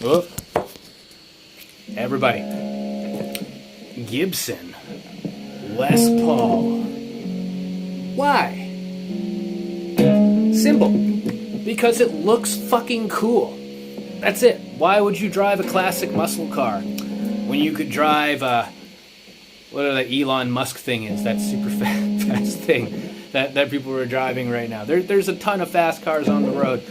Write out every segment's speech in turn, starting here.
Oh, everybody. Gibson Les Paul. Why? Simple. Because it looks fucking cool. That's it. Why would you drive a classic muscle car when you could drive whatever that Elon Musk thing is, that super fast thing that people are driving right now. There's a ton of fast cars on the road,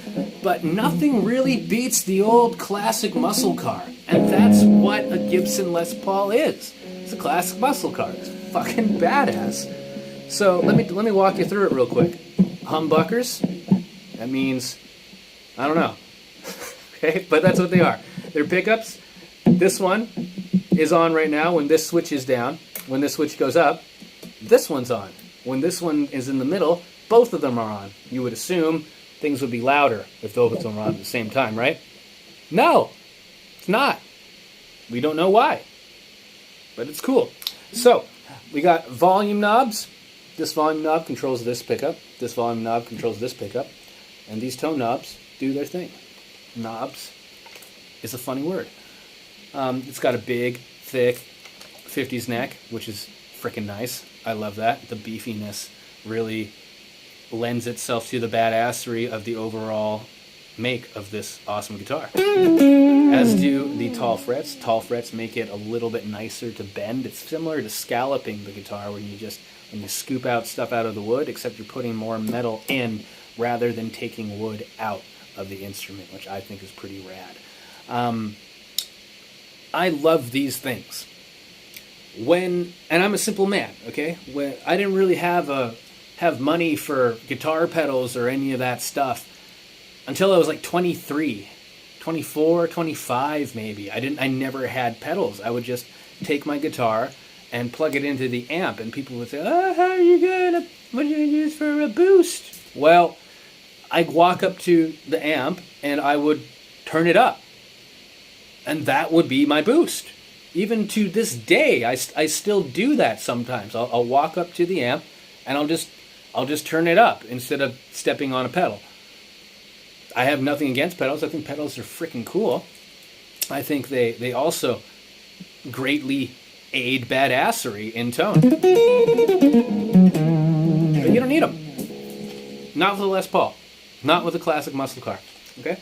but nothing really beats the old classic muscle car. And that's what a Gibson Les Paul is. It's a classic muscle car. It's fucking badass. So let me walk you through it real quick. Humbuckers, that means, I don't know. Okay, but that's what they are. They're pickups. This one is on right now when this switch is down. When this switch goes up, this one's on. When this one is in the middle, both of them are on. You would assume things would be louder if both of them are on at the same time, right? No, it's not. We don't know why, but it's cool. So we got volume knobs. This volume knob controls this pickup. This volume knob controls this pickup. And these tone knobs do their thing. Knobs is a funny word. It's got a big, thick 50s neck, which is freaking nice. I love that. The beefiness really lends itself to the badassery of the overall make of this awesome guitar. As do the tall frets. Tall frets make it a little bit nicer to bend. It's similar to scalloping the guitar when you scoop out stuff out of the wood, except you're putting more metal in rather than taking wood out of the instrument, which I think is pretty rad. I love these things. And I'm a simple man, okay? When I didn't really have money for guitar pedals or any of that stuff until I was like 23, 24, 25 maybe. I never had pedals. I would just take my guitar and plug it into the amp, and people would say, "Oh, what are you gonna use for a boost?" Well, I'd walk up to the amp and I would turn it up, and that would be my boost. Even to this day, I still do that sometimes. I'll walk up to the amp and I'll just turn it up instead of stepping on a pedal. I have nothing against pedals. I think pedals are freaking cool. I think they also greatly aid badassery in tone. But you don't need them. Not with a Les Paul. Not with a classic muscle car. Okay?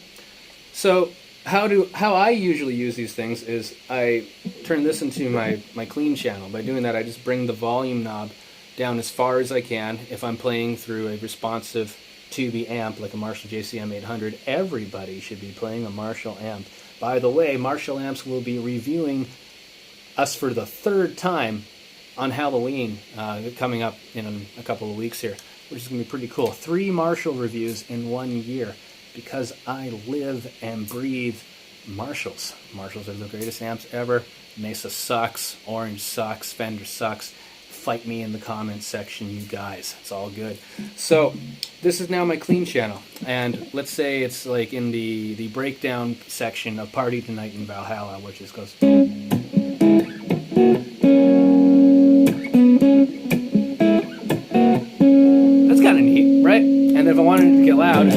So how I usually use these things is I turn this into my clean channel. By doing that, I just bring the volume knob down as far as I can. If I'm playing through a responsive tubey amp like a Marshall JCM 800, everybody should be playing a Marshall amp. By the way, Marshall amps will be reviewing us for the third time on Halloween, coming up in a couple of weeks here, which is going to be pretty cool. 3 Marshall reviews in 1 year, because I live and breathe Marshalls. Marshalls are the greatest amps ever. Mesa sucks, Orange sucks, Fender sucks. Fight me in the comments section, you guys. It's all good. So this is now my clean channel, and let's say it's like in the breakdown section of Party Tonight in Valhalla, which just goes. That's kind of neat, right? And if I wanted it to get loud,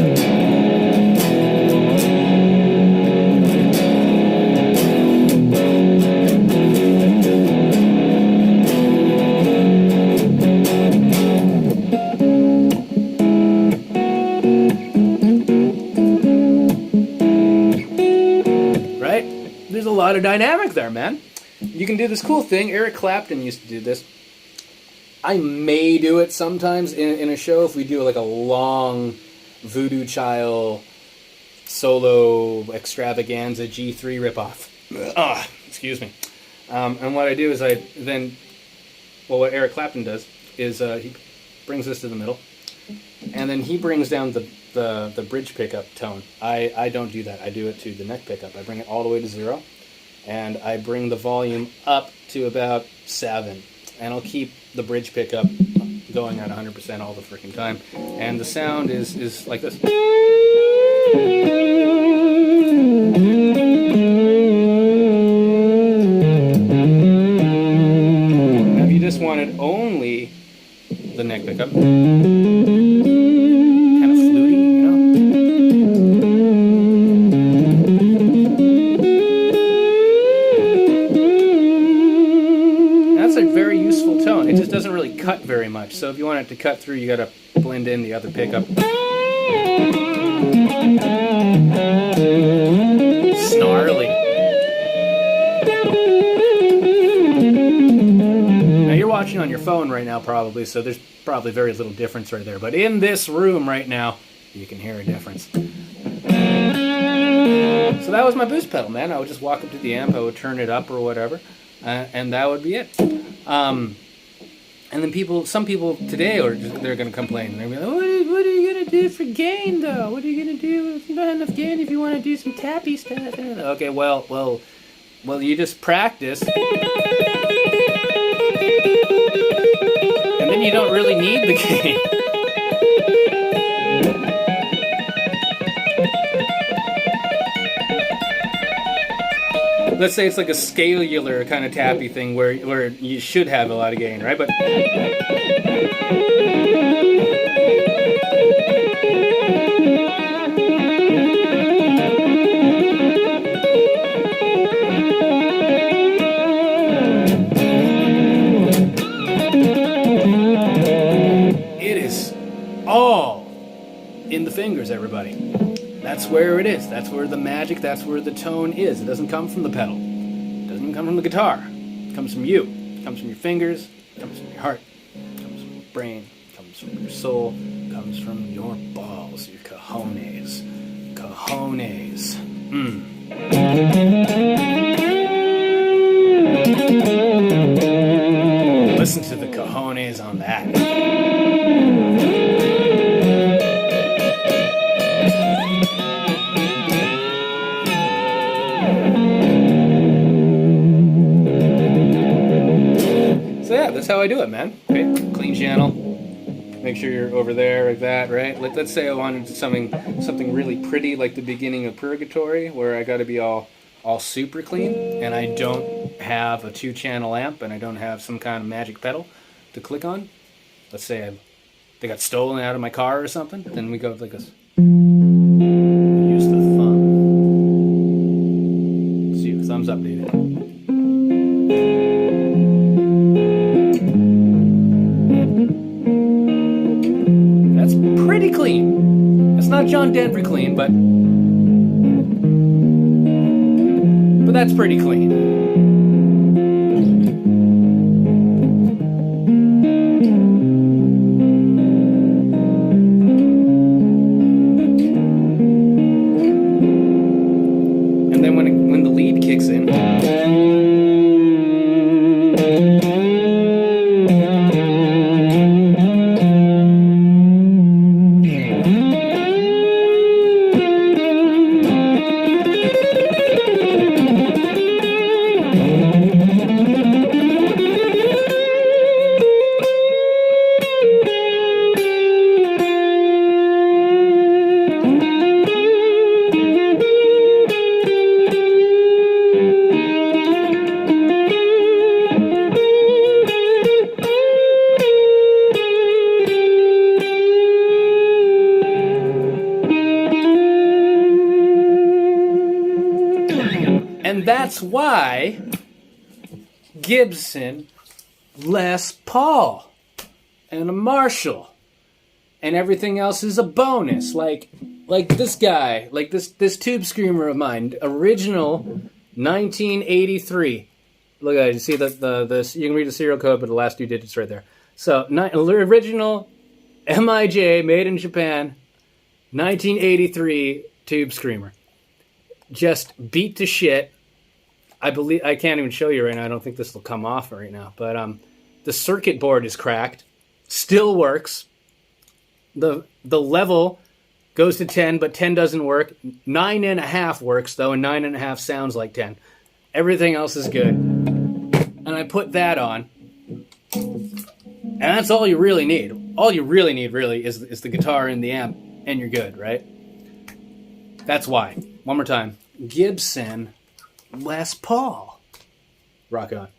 there's a lot of dynamic there, man. You can do this cool thing. Eric Clapton used to do this. I may do it sometimes in a show if we do like a long Voodoo Child solo extravaganza G3 ripoff. Excuse me. And what I do is what Eric Clapton does is he brings this to the middle, and then he brings down the bridge pickup tone. I don't do that. I do it to the neck pickup. I bring it all the way to 0, and I bring the volume up to about 7, and I'll keep the bridge pickup going at 100% all the freaking time, and the sound is like this. Now if you just wanted only the neck pickup, kind of fluty, you know. cut very much. So if you want it to cut through, you got to blend in the other pickup. Snarly. Now you're watching on your phone right now probably, so there's probably very little difference right there. But in this room right now, you can hear a difference. So that was my boost pedal, man. I would just walk up to the amp, I would turn it up or whatever, and that would be it. And then some people today, they're going to complain. They're going to be like, what are you going to do for gain, though? What are you going to do if you don't have enough gain if you want to do some tappy stuff? Okay, well, you just practice. And then you don't really need the gain. Let's say it's like a scalular kind of tappy thing where you should have a lot of gain, right? But it is all in the fingers, everybody. That's where it is. That's where the magic, that's where the tone is. It doesn't come from the pedal. It doesn't even come from the guitar. It comes from you. It comes from your fingers. It comes from your heart. It comes from your brain. It comes from your soul. It comes from your balls, your cojones. Cojones. Listen to the cojones on that. So yeah, that's how I do it, man. Okay, clean channel. Make sure you're over there like that, right? Let's say I wanted something really pretty, like the beginning of Purgatory, where I got to be all super clean, and I don't have a 2-channel amp, and I don't have some kind of magic pedal to click on. Let's say they got stolen out of my car or something. Then we go like this. Use the thumb. See, the thumbs up, dude. Pretty clean. It's not John Denver clean, but that's pretty clean. And then when the lead kicks in, and that's why Gibson, Les Paul, and a Marshall, and everything else is a bonus. Like this guy, like this tube screamer of mine, original 1983. Look at it. You see the you can read the serial code, but the last 2 digits right there. So original MIJ, made in Japan, 1983 tube screamer. Just beat to shit. I believe I can't even show you right now. I don't think this will come off right now. But the circuit board is cracked. Still works. The level goes to 10, but 10 doesn't work. 9.5 works though, and 9.5 sounds like 10. Everything else is good. And I put that on, and that's all you really need. All you really need, really, is the guitar and the amp, and you're good, right? That's why. One more time. Gibson Les Paul. Rock on.